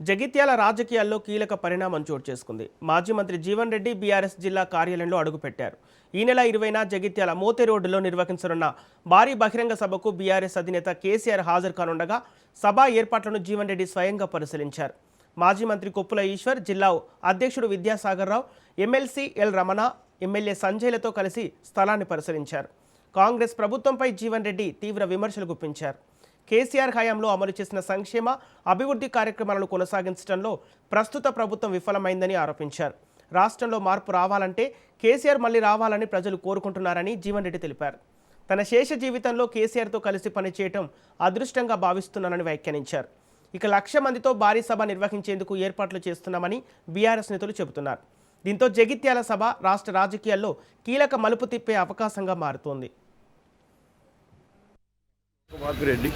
జగిత్యాల రాజకీయాల్లో కీలక పరిణామం చోటు చేసుకుంది. మాజీ మంత్రి జీవన్ రెడ్డి బీఆర్ఎస్ జిల్లా కార్యాలయంలో అడుగుపెట్టారు. ఈ నెల 20న జగిత్యాల మోతే రోడ్డులో నిర్వహించనున్న భారీ బహిరంగ సభకు బీఆర్ఎస్ అధినేత కేసీఆర్ హాజరు కానుండగా సభ ఏర్పాట్లను జీవన్ రెడ్డి స్వయంగా పరిశీలించారు. మాజీ మంత్రి కొప్పుల ఈశ్వర్, జిల్లా అధ్యక్షుడు Vidyasagar Rao, MLC L Ramana, MLA సంజయ్లతో కలిసి స్థలాన్ని పరిశీలించారు. కాంగ్రెస్ ప్రభుత్వంపై జీవన్ రెడ్డి తీవ్ర విమర్శలు గుప్పించారు. కేసీఆర్ హయాంలో అమలు చేసిన సంక్షేమ అభివృద్ధి కార్యక్రమాలను కొనసాగించడంలో ప్రస్తుత ప్రభుత్వం విఫలమైందని ఆరోపించారు. రాష్ట్రంలో మార్పు రావాలంటే కేసీఆర్ మళ్లీ రావాలని ప్రజలు కోరుకుంటున్నారని జీవన్ రెడ్డి తెలిపారు. తన శేష జీవితంలో కేసీఆర్తో కలిసి పనిచేయటం అదృష్టంగా భావిస్తున్నానని వ్యాఖ్యానించారు. ఇక 1,00,000 మందితో భారీ సభ నిర్వహించేందుకు ఏర్పాట్లు చేస్తున్నామని బీఆర్ఎస్ నేతలు చెబుతున్నారు. దీంతో జగిత్యాల సభ రాష్ట్ర రాజకీయాల్లో కీలక మలుపు తిప్పే అవకాశంగా మారుతోంది. రెడ్డి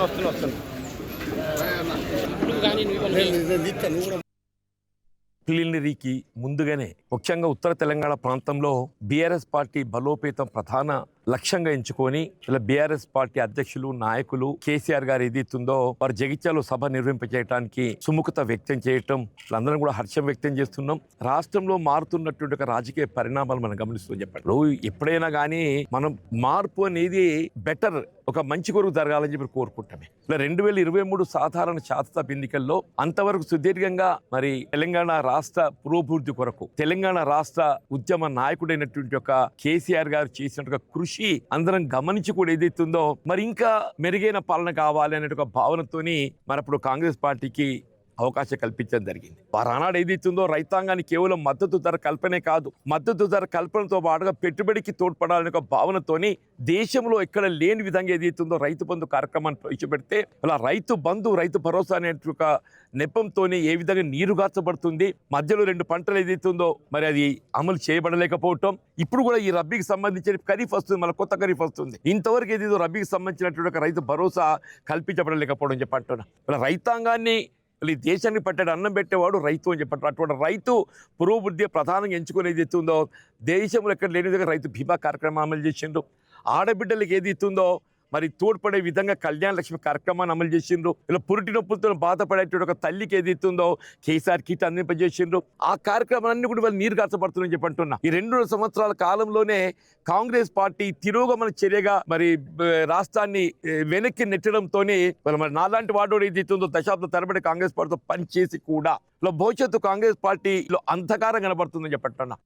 వస్తున్నా ప్లీనరీకి ముందుగానే ముఖ్యంగా ఉత్తర తెలంగాణ ప్రాంతంలో బీఆర్ఎస్ పార్టీ బలోపేతం ప్రధాన లక్ష్యంగా ఎంచుకొని ఇలా బీఆర్ఎస్ పార్టీ అధ్యక్షులు నాయకులు కేసీఆర్ గారు ఏదైతుందో వారు జగిత్యాలో సభ నిర్వహింపజేయడానికి సుముఖత వ్యక్తం చేయటం అందరం కూడా హర్షం వ్యక్తం చేస్తున్నాం. రాష్ట్రంలో మారుతున్నటువంటి ఒక రాజకీయ పరిణామాలు మనం గమనిస్తూ చెప్పండి. ఎప్పుడైనా కానీ మనం మార్పు అనేది బెటర్ ఒక మంచి కొరకు జరగాలని చెప్పి కోరుకుంటామే. ఇలా 2023 సాధారణ శాసనసభ ఎన్నికల్లో అంతవరకు సుదీర్ఘంగా మరి తెలంగాణ రాష్ట్ర పురోభివృద్ధి కొరకు తెలంగాణ రాష్ట్ర ఉద్యమ నాయకుడైనటువంటి ఒక కేసీఆర్ గారు చేసినట్టుగా కృషి అందరం గమనించి కూడా ఏదైతుందో మరి ఇంకా మెరుగైన పాలన కావాలి అనే ఒక భావనతోని మరి అప్పుడు కాంగ్రెస్ పార్టీకి అవకాశం కల్పించడం జరిగింది. వారు ఆనాడు ఏదైతుందో రైతాంగానికి కేవలం మద్దతు ధర కల్పనే కాదు, మద్దతు ధర కల్పనతో పాటుగా పెట్టుబడికి తోడ్పడాలనే ఒక భావనతోని దేశంలో ఎక్కడ లేని విధంగా ఏదైతుందో రైతు బంధు కార్యక్రమాన్ని ప్రవేశపెడితే అలా రైతు బంధు రైతు భరోసా అనే ఒక నెపంతోనే ఏ విధంగా నీరుగార్చబడుతుంది, మధ్యలో 2 పంటలు ఏదైతుందో మరి అది అమలు చేయబడలేకపోవటం, ఇప్పుడు కూడా ఈ రబ్బీకి సంబంధించిన ఖరీఫ్ వస్తుంది, మళ్ళీ కొత్త ఖరీఫ్ వస్తుంది, ఇంతవరకు ఏదేదో రబ్బీకి సంబంధించినటువంటి ఒక రైతు భరోసా కల్పించబడలేకపోవడం చెప్పంటున్నా. ఇలా రైతాంగాన్ని ఈ దేశాన్ని పట్టాడు అన్నం పెట్టేవాడు రైతు అని చెప్పారు. అటువంటి రైతు పురోభివృద్ధి ప్రధానంగా ఎంచుకునేది ఎత్తుందో దేశంలో ఎక్కడ లేని విధంగా రైతు బీమా కార్యక్రమం అమలు చేసిండ్రు. ఆడబిడ్డలకు ఏది ఎత్తుందో మరి తోడ్పడే విధంగా కళ్యాణ లక్ష్మి కార్యక్రమాన్ని అమలు చేసిండ్రు. ఇలా పురిటి నొప్పులతో బాధపడేటువంటి ఒక తల్లికి ఏది ఎత్తుందో కేసీఆర్ కిట్ అందింపజేసిండ్రు. ఆ కార్యక్రమాలన్నీ కూడా వాళ్ళు నీరు గార్చబడుతుందని చెప్పంటున్నా. ఈ 2 సంవత్సరాల కాలంలోనే కాంగ్రెస్ పార్టీ తిరోగమన చర్యగా మరి రాష్ట్రాన్ని వెనక్కి నెట్టడంతోనే మరి నాలాంటి వాడు ఏది ఎత్తుందో దశాబ్ద తరబడి కాంగ్రెస్ పార్టీతో పనిచేసి కూడా భవిష్యత్తు కాంగ్రెస్ పార్టీలో అంధకారం కనబడుతుందని చెప్పంటున్నా.